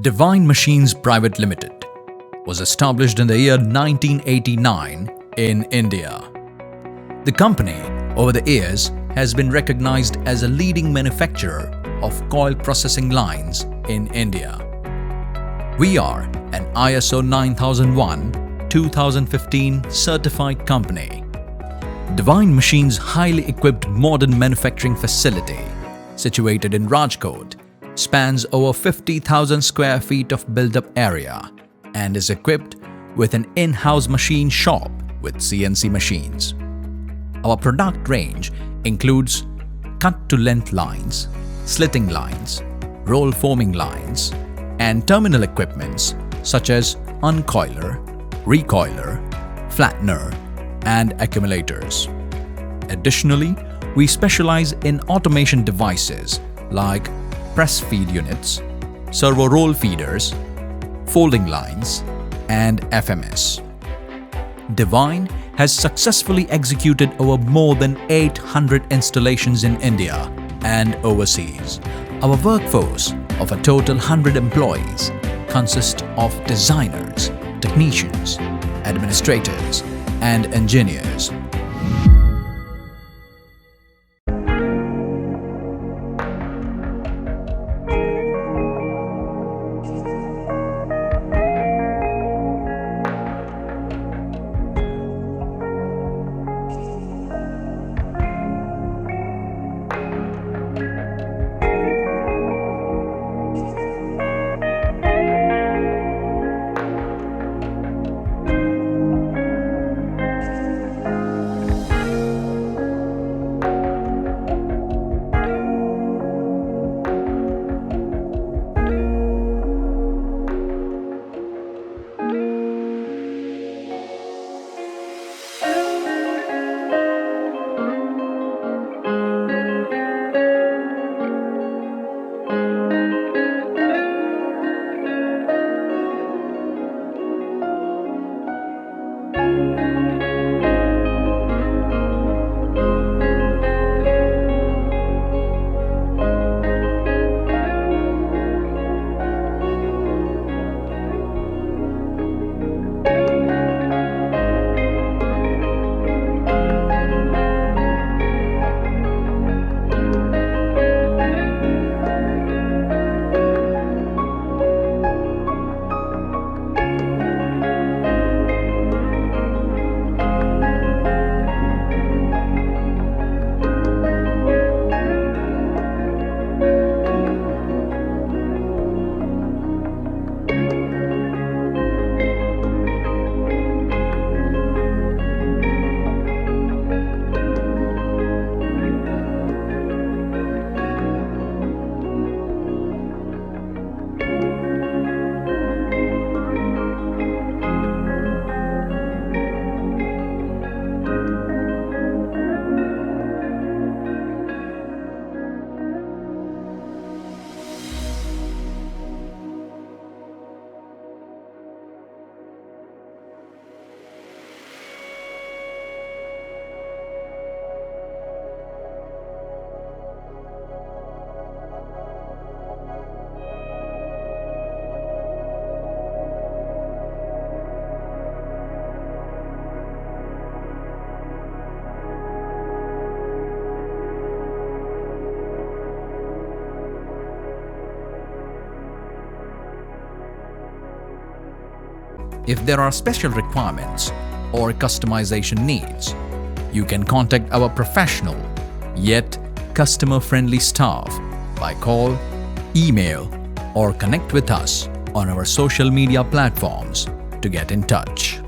Divine Machines Pvt Ltd was established in the year 1989 in India. The company, over the years, has been recognized as a leading manufacturer of coil processing lines in India. We are an ISO 9001-2015 certified company. Divine Machines' highly equipped modern manufacturing facility, situated in Rajkot, spans over 50,000 square feet of built-up area and is equipped with an in-house machine shop with CNC machines. Our product range includes cut-to-length lines, slitting lines, roll forming lines, and terminal equipments such as uncoiler, recoiler, flattener, and accumulators. Additionally, we specialize in automation devices like press feed units, servo roll feeders, folding lines, and FMS. Divine has successfully executed over more than 800 installations in India and overseas. Our workforce of a total 100 employees consists of designers, technicians, administrators, and engineers. If there are special requirements or customization needs, you can contact our professional yet customer-friendly staff by call, email, or connect with us on our social media platforms to get in touch.